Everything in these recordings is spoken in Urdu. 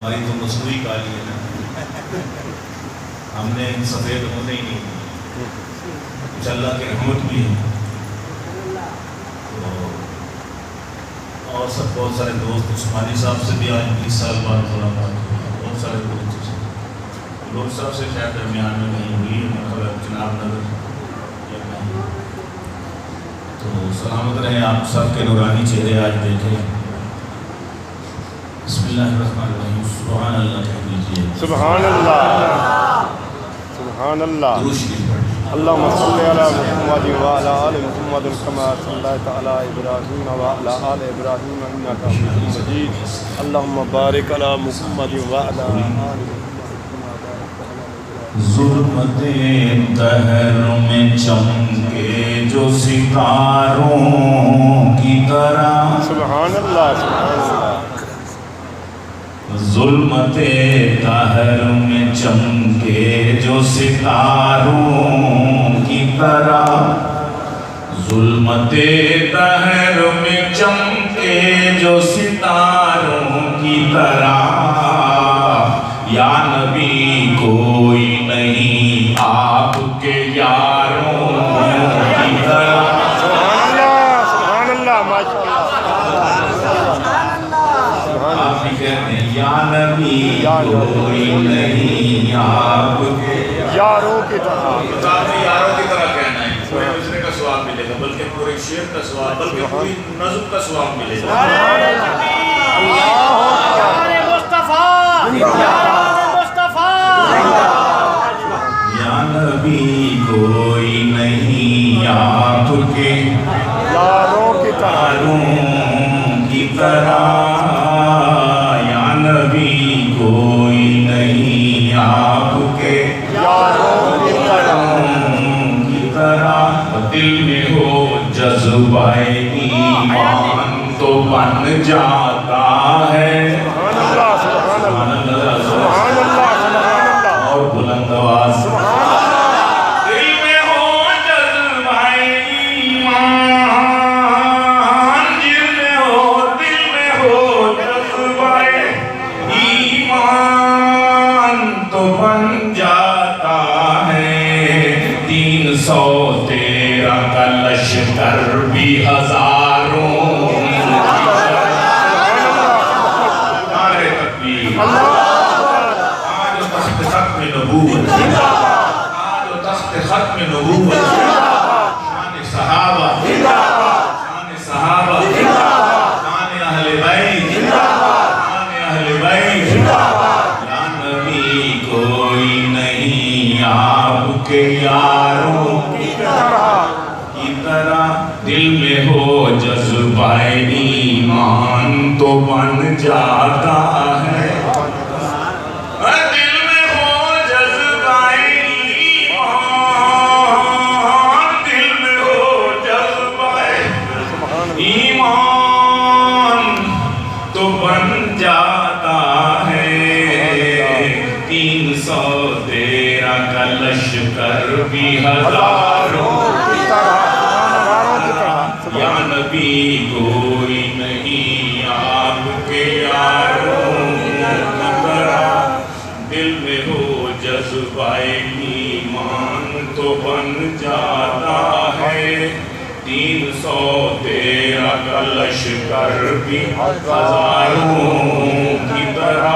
ہماری تو مصنوعی کالی ہے نا، ہم نے سفید ہونے ہی نہیں دیے، کچھ اللہ کی رحمت بھی ہے۔ اور سب بہت سارے دوست، عثمانی صاحب سے بھی آج 20 سال بعد ملاقات ہوئی، بہت سارے دوست سے، لوگ صاحب سے شاید درمیان میں نہیں ہوئی ہے، مطلب جناب نگر یا نہیں۔ تو سلامت رہیں آپ سب کے نورانی چہرے آج دیکھیں۔ بسم اللہ الرحمن الرحیم، سبحان اللہ کہہ دیجیے، سبحان اللہ سبحان اللہ۔ درود شریف پڑھیں۔ اللہم صلی علی محمد وعلی آل محمد کما صلیت علی ابراہیم وعلی آل ابراہیم انک حمید مجید۔ اللہم بارک علی محمد وعلی آل محمد کما بارکت علی ابراہیم۔ ظلمت دہر میں چمکے جو ستاروں کی طرح، سبحان اللہ سبحان اللہ۔ ظلمت دہر میں چمکے جو ستاروں کی طرح، ظلمت دہر میں چمکے جو ستاروں کی طرح، یا نبی کوئی نہیں آپ کے یاروں کی طرح۔ سبحان اللہ ماشاءاللہ۔ آپ بھی کہتے ہیں یا نبی کوئی نہیں آپ کے یاروں کی طرح۔ آپ نے یاروں کی طرح کہنا ہے، پورے مجرے کا ثواب ملے گا، بلکہ پورے شعر کا ثواب، بلکہ پوری نظم کا ثواب ملے گا۔ یا نبی کوئی نہیں آپ کے یاروں کی طرح۔ کی طرح، یا نبی کوئی نہیں آپ کے یاروں کی طرح۔ دل میں ہو جذبہ ایمان تو بن جاتا ہے۔ سبحان اللہ سبحان اللہ سبحان اللہ سبحان اللہ۔ اور بلند آواز، دل میں ہو جذبہ ایمان، دل میں ہو جذبہ ایمان تو بن جاتا ہے۔ 313 کا لشکر بھی ہزاروں نعرے تکبیر۔ آج تخت ختم نبوت، آج تخت ختم نبوت، شان صحابہ، شان صحابہ، شان اہل بیت، شان اہل بیت۔ یا نبی کوئی نہیں آپ کے یاروں کی طرح، دل میں ہو جذبہ ایمان تو بن جاتا ہے۔ دل میں ہو جذبہ ایمان، دل میں ہو جذبہ ایمان تو بن جاتا ہے۔ 313 کا لشکر بھی ہزاروں کی طرح۔ یا نبی کوئی نہیں آپ کے یاروں کی طرح، دل میں ہو جذبہ ایمان تو بن جاتا ہے۔ 313 کا لشکر بھی ہزاروں کی طرح،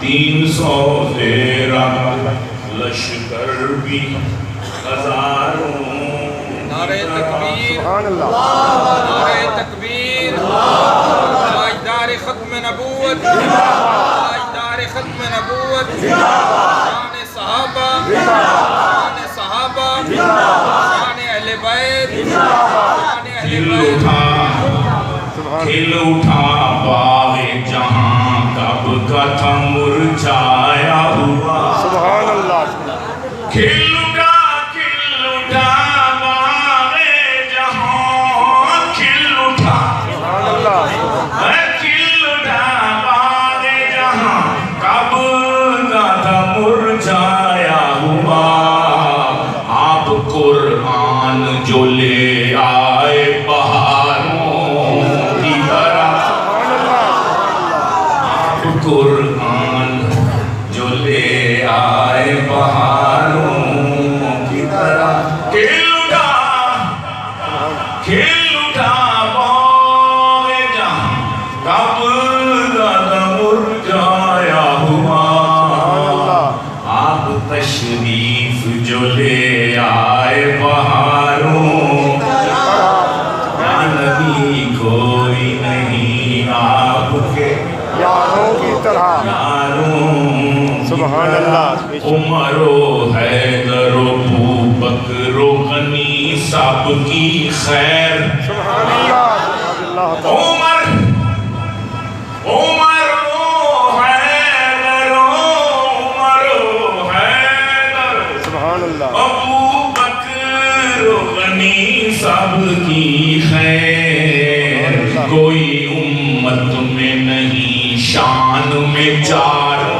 313 کا لشکر بھی ہزاروں۔ نعرہ تکبیر، سبحان اللہ۔ نعرہ تکبیر، تاجدار ختم نبوت، تاجدار ختم نبوت، شان صحابہ، شان صحابہ، شان اہل بیت، شان اہل کھل بیت۔ اٹھا، کھل اٹھا باغ جہاں کب کا تھا مرجھایا ہوا۔ سبحان اللہ۔ کھل اٹھا باغ جہاں، کھل اٹھا، سبحان اللہ۔ کھل اٹھا باغ جہاں کب کا تھا مرجھایا ہوا۔ آپ قرآن جو لے آئے بہاروں کی طرح، آپ قرآن لے آئے بہاروں کی طرح کھل اٹھا باغ جہاں کب زیادہ مرجھایا ہوا آپ تشریف جو لے آئے بہاروں یا نبی کوئی نہیں آپ کے یاروں کی طرح سبحان اللہ عمر و حیدر و بکر و غنی سب کی خیر سبحان اللہ عمر و حیدر سبحان اللہ ابو بکر و غنی سب کی خیر کوئی امت میں نہیں شان میں چاروں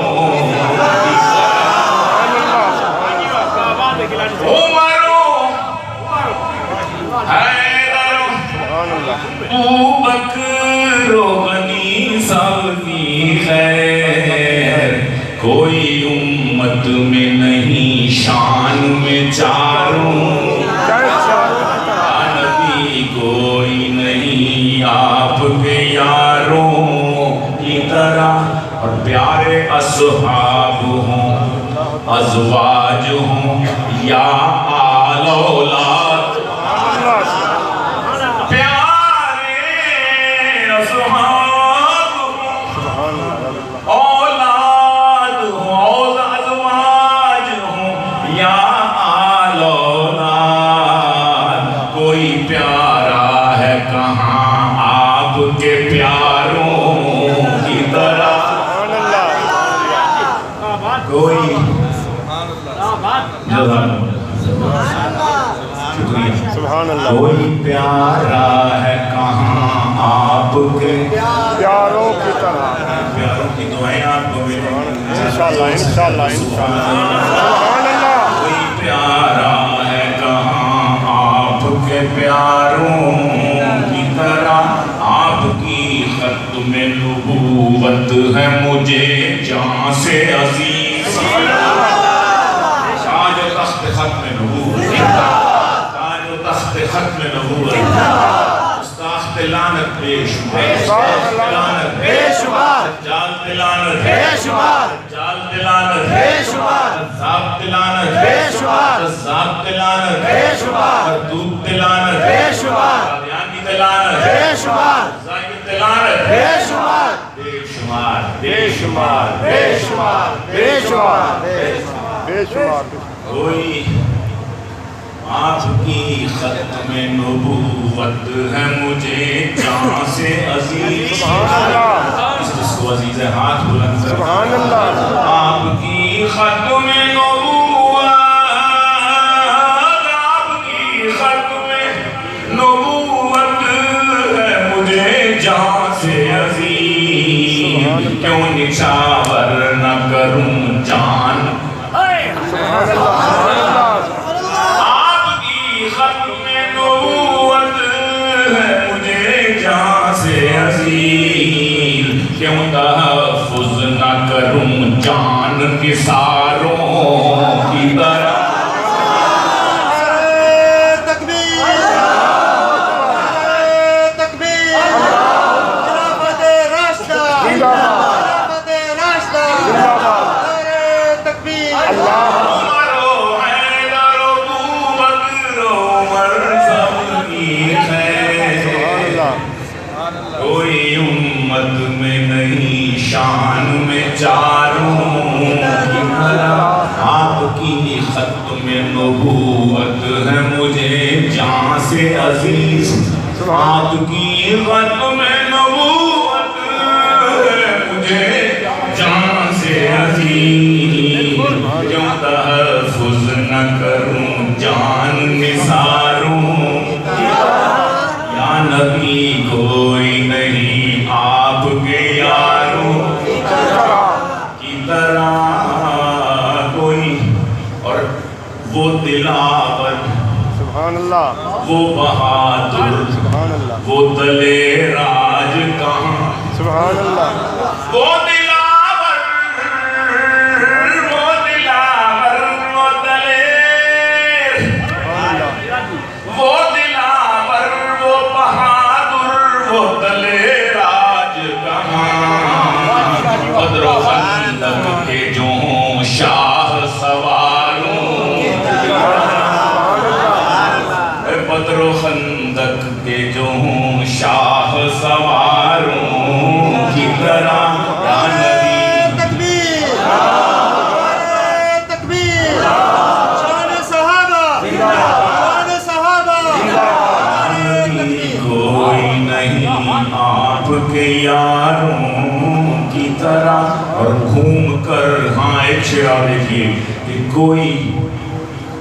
عمر و حیدر ابو بکر و غنی سب کی خیر کوئی امت میں نہیں شان میں چاروں نبی کوئی نہیں آپ کے یاروں کی طرح اور پیارے اصحاب ہوں ازواج ہوں یا آل اولاد پیارے اصحاب ہوں اولاد ہوں ازواج ہوں یا آل اولاد کوئی پیارا ہے کہاں آپ کے پیاروں کی طرح کوئی سبحان اللہ کوئی پیارا ہے کہاں آپ کے پیاروں کی طرح پیاروں کی دعائیں آپ کو ملیں انشاءاللہ انشاءاللہ سبحان اللہ کوئی پیارا ہے کہاں آپ کے پیاروں کی طرح آپ کی ختم نبوت ہے مجھے جان سے عزیز تاج و تخت ختم نبوت تاج و تخت ختم نبوت استاخت لعنت بے شمار لعنت بے شمار جال لعنت بے شمار جال لعنت بے شمار ذاب لعنت بے شمار ذاب لعنت بے شمار دود لعنت بے شمار قادیانی لعنت بے شمار زاہد لعنت بے شمار بے شمار بے شمار بے شمار بے شمار بے شمار کوئی آپ کی ختم نبوت ہے مجھے جان سے عزیز سبحان اللہ جس کو عزیز ہے ہاتھ بلند کر سبحان اللہ آپ کی ختم نبوت آپ کی ختم نبوت ہے مجھے جان سے عزیز کیوں نچھاور نہ کروں جان آپ کی ختم نبوت ہے مجھے جان سے عزیز کیوں تحفظ نہ کروں جان کے ساروں کی طرح عمر و حیدر و ابو بکر و عمر سب کی خیر کوئی امت میں نہیں شان میں چاروں کی طرح آپ کی ختم نبوت ہے مجھے جان سے عزیز آپ کی ختم نبوت ہے مجھے جان سے عزیز کیوں تحفظ نہ کروں جان نثاروں یا نبی کوئی نہیں آپ کے یاروں کی طرح کوئی اور وہ دلاور سبحان اللہ وہ بہادر سبحان اللہ وہ دلے راج کہاں سبحان اللہ وہ دلاور خندق کے جو ہوں شاہ سواروں بدر و خندق کے جو ہوں شاہ سواروں کی طرح یا نبی تکبیر تکبیر شان صحابہ شان صحابہ کوئی نہیں آپ کے یاروں کی طرح اور گھوم کر ہاں ایک شعر دیکھیے کہ کوئی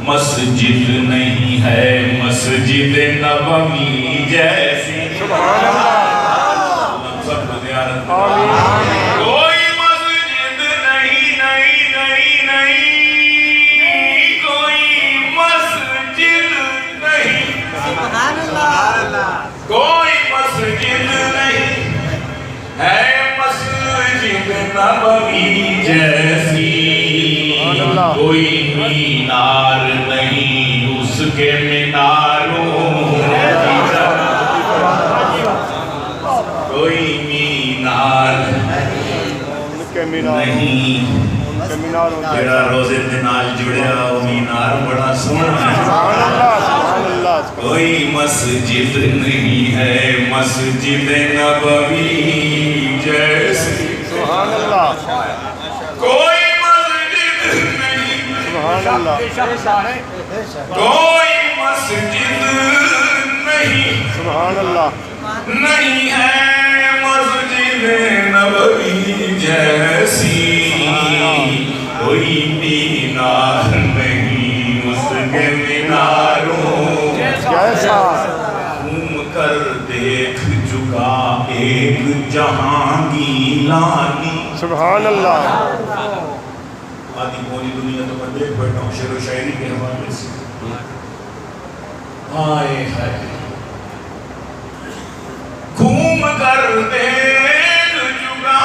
مسجد نہیں ہے مسجد نبوی جیسی سبحان اللہ سب کو زیارت کوئی مسجد نہیں نہیں نہیں نہیں کوئی مسجد نہیں کوئی مسجد نہیں ہے مسجد نبوی جیسی کوئی مینار نہیں اس کے میناروں کی طرح کوئی مینار نہیں تیرا روزے دے نال جڑیا وہ مینار بڑا سونا ہے کوئی مسجد نہیں ہے مسجد نبوی جیسی سبحان اللہ کوئی مسجد نہیں سبحان اللہ کوئی مسجد نہیں سبحان اللہ نہیں ہے مسجد نبوی جیسی کوئی مینار نہیں اس کے میناروں جیسا گھوم کر دیکھ چکا ایک جہاں گیلانی سبحان اللہ آدھی پوری دنیا تو میں دیکھ بیٹھا ہوں شعر و شاعری کے حوالے سے آئے ہے گھوم کر دیکھ چکا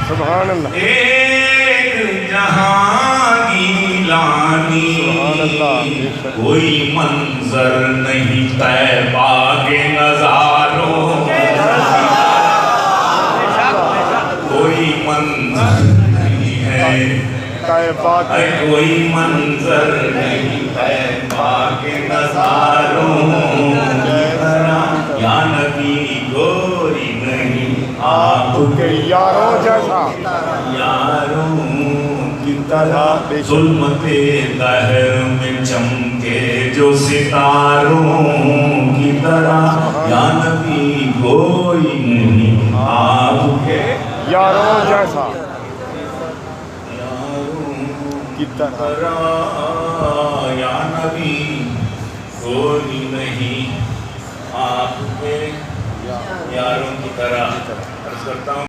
سبحان اللہ ایک جہاں گیلانی سبحان اللہ کوئی منظر نہیں طیبہ کے نظاروں کوئی منظر نہیں ہے کوئی منظر نہیں طیبہ کے نظاروں یا نبی کوئی نہیں آپ کے یاروں جیسا یاروں کی طرح ظلمت دہر میں چمکے جو ستاروں کی طرح یا نبی کوئی نہیں آپ کے یاروں جیسا یاروں کی طرح یا نبی کوئی نہیں آپ کے یاروں کی طرح عرض کرتا ہوں